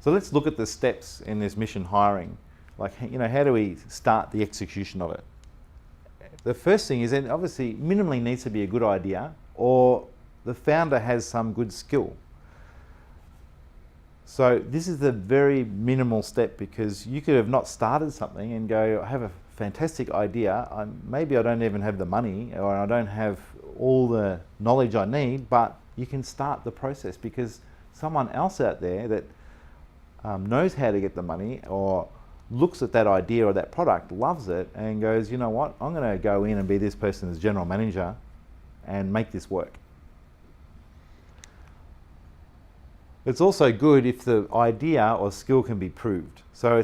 So let's look at the steps in this mission hiring. Like, how do we start the execution of it? The first thing is that obviously minimally needs to be a good idea, or the founder has some good skill. So this is the very minimal step, because you could have not started something and go, I have a fantastic idea, maybe I don't even have the money, or I don't have all the knowledge I need, but you can start the process because someone else out there that knows how to get the money, or looks at that idea or that product, loves it, and goes, you know what, I'm going to go in and be this person's general manager and make this work. It's also good if the idea or skill can be proved. So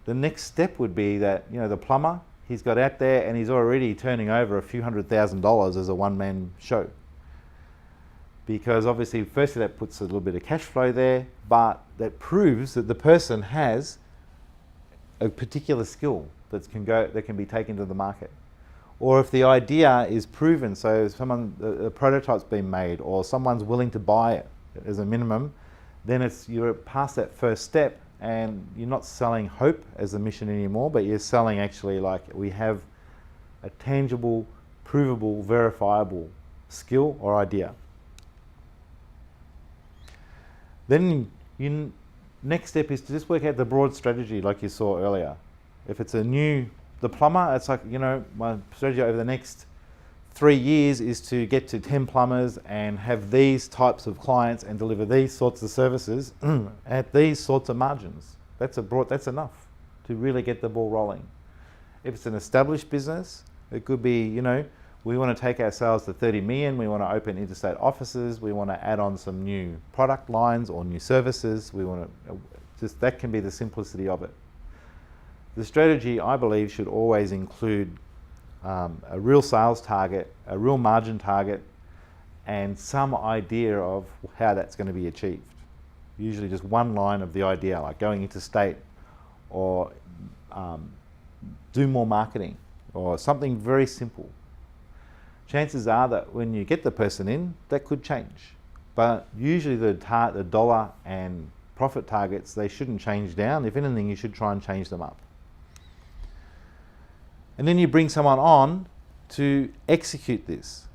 the next step would be that, the plumber, he's got out there and he's already turning over a few $100,000 as a one-man show. Because obviously, firstly, that puts a little bit of cash flow there, but that proves that the person has a particular skill that can be taken to the market. Or if the idea is proven, so a prototype's been made, or someone's willing to buy it as a minimum, then you're past that first step, and you're not selling hope as a mission anymore, but you're selling actually like we have a tangible, provable, verifiable skill or idea. Then next step is to just work out the broad strategy like you saw earlier. If it's the plumber, it's like, my strategy over the next 3 years is to get to 10 plumbers and have these types of clients and deliver these sorts of services at these sorts of margins. That's enough to really get the ball rolling. If it's an established business, it could be, we want to take our sales to 30 million, we want to open interstate offices, we want to add on some new product lines or new services, that can be the simplicity of it. The strategy, I believe, should always include a real sales target, a real margin target, and some idea of how that's going to be achieved. Usually just one line of the idea, like going interstate, or do more marketing, or something very simple. Chances are that when you get the person in, that could change. But usually the dollar and profit targets, they shouldn't change down. If anything, you should try and change them up. And then you bring someone on to execute this.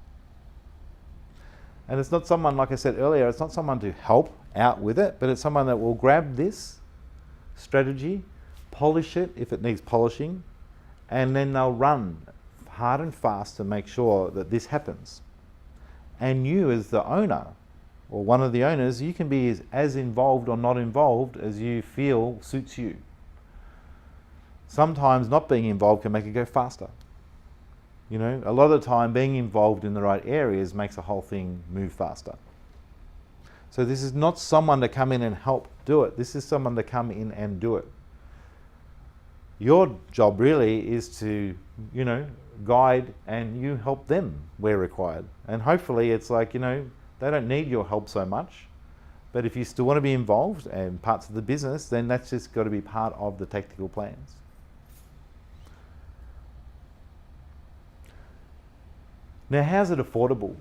And it's not someone, like I said earlier, it's not someone to help out with it, but it's someone that will grab this strategy, polish it if it needs polishing, and then they'll run hard and fast to make sure that this happens. And you as the owner, or one of the owners, you can be as involved or not involved as you feel suits you. Sometimes not being involved can make it go faster. A lot of the time being involved in the right areas makes the whole thing move faster. So this is not someone to come in and help do it. This is someone to come in and do it. Your job really is to, guide, and you help them where required. And hopefully it's like, they don't need your help so much. But if you still want to be involved in parts of the business, then that's just got to be part of the tactical plans. Now, how's it affordable?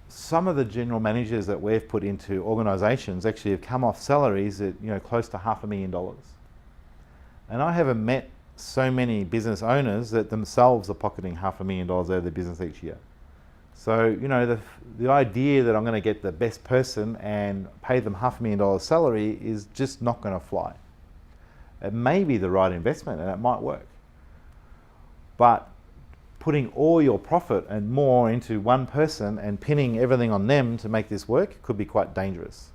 Some of the general managers that we've put into organisations actually have come off salaries at close to $500,000. And I haven't met so many business owners that themselves are pocketing $500,000 out of their business each year. So the idea that I'm going to get the best person and pay them $500,000 salary is just not going to fly. It may be the right investment and it might work, but putting all your profit and more into one person and pinning everything on them to make this work could be quite dangerous.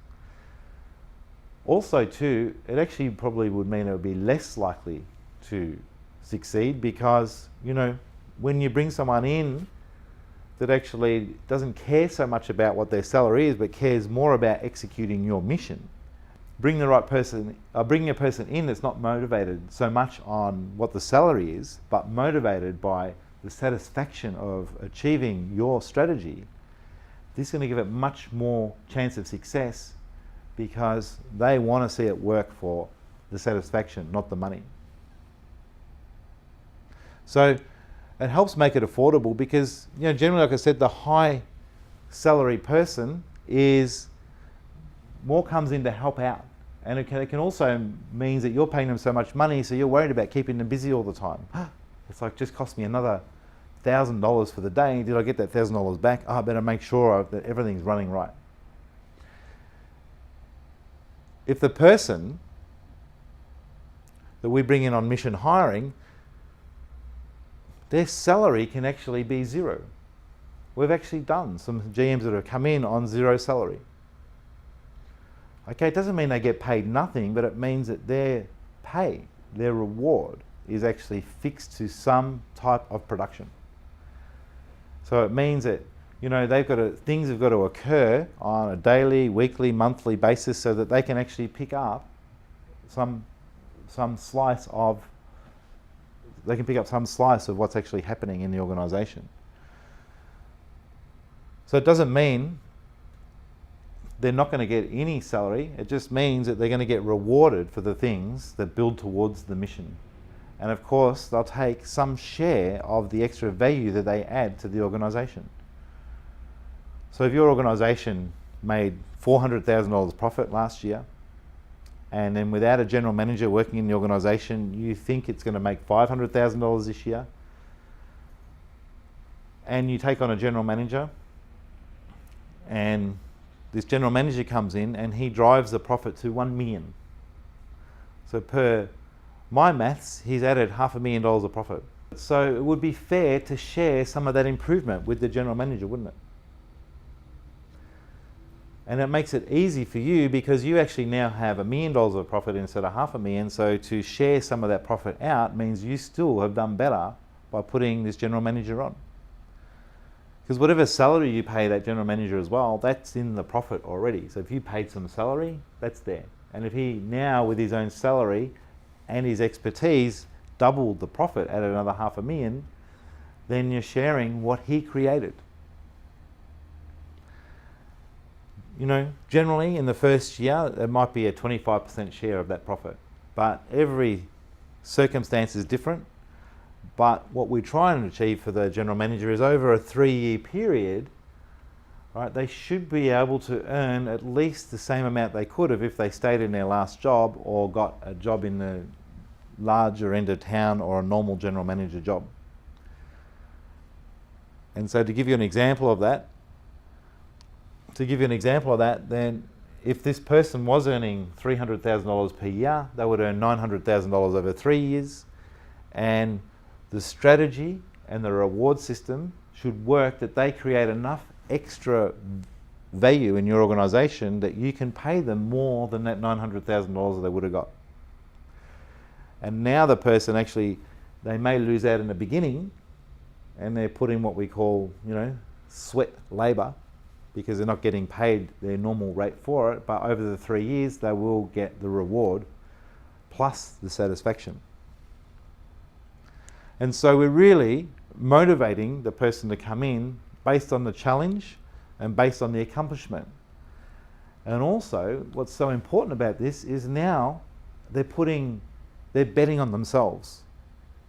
Also too, it actually probably would mean it would be less likely to succeed, because when you bring someone in that actually doesn't care so much about what their salary is, but cares more about executing your mission, bringing a person in that's not motivated so much on what the salary is, but motivated by the satisfaction of achieving your strategy, this is going to give it much more chance of success, because they want to see it work for the satisfaction, not the money. So it helps make it affordable, because generally, like I said, the high salary person is more comes in to help out. And it can also means that you're paying them so much money, so you're worried about keeping them busy all the time. It's like, just cost me another $1,000 for the day. Did I get that $1,000 back? Oh, I better make sure that everything's running right. If the person that we bring in on mission hiring, their salary can actually be zero. We've actually done some GMs that have come in on zero salary. Okay, it doesn't mean they get paid nothing, but it means that their pay, their reward, is actually fixed to some type of production. So it means that, you know, things have got to occur on a daily, weekly, monthly basis so that they can actually pick up some slice of what's actually happening in the organisation. So it doesn't mean they're not going to get any salary. It just means that they're going to get rewarded for the things that build towards the mission. And of course, they'll take some share of the extra value that they add to the organisation. So if your organisation made $400,000 profit last year, and then without a general manager working in the organisation, you think it's going to make $500,000 this year, and you take on a general manager, and this general manager comes in and he drives the profit to 1 million. So per my maths, he's added $500,000 of profit. So it would be fair to share some of that improvement with the general manager, wouldn't it? And it makes it easy for you because you actually now have $1 million of profit instead of $500,000. So to share some of that profit out means you still have done better by putting this general manager on. Because whatever salary you pay that general manager as well, that's in the profit already. So if you paid some salary, that's there. And if he now, with his own salary and his expertise, doubled the profit at another $500,000, then you're sharing what he created. You know, generally in the first year, there might be a 25% share of that profit. But every circumstance is different. But what we try and achieve for the general manager is over a 3-year period, right, they should be able to earn at least the same amount they could have if they stayed in their last job or got a job in the larger end of town or a normal general manager job. And so to give you an example of that, then if this person was earning $300,000 per year, they would earn $900,000 over 3 years, and the strategy and the reward system should work that they create enough extra value in your organisation that you can pay them more than that $900,000 that they would have got. And now the person actually, they may lose out in the beginning and they're putting what we call, you know, sweat labour, because they're not getting paid their normal rate for it, but over the 3 years they will get the reward plus the satisfaction. And so we're really motivating the person to come in based on the challenge and based on the accomplishment. And also, what's so important about this is now they're betting on themselves.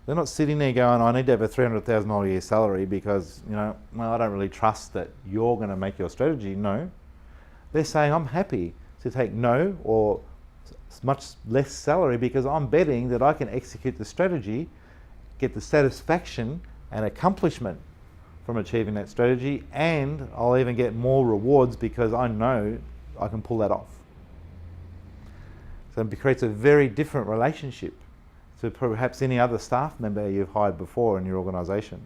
They're not sitting there going, I need to have a $300,000 a year salary because, you know, well, I don't really trust that you're going to make your strategy. No. They're saying, I'm happy to take no or much less salary because I'm betting that I can execute the strategy, get the satisfaction and accomplishment from achieving that strategy, and I'll even get more rewards because I know I can pull that off. So it creates a very different relationship to perhaps any other staff member you've hired before in your organisation.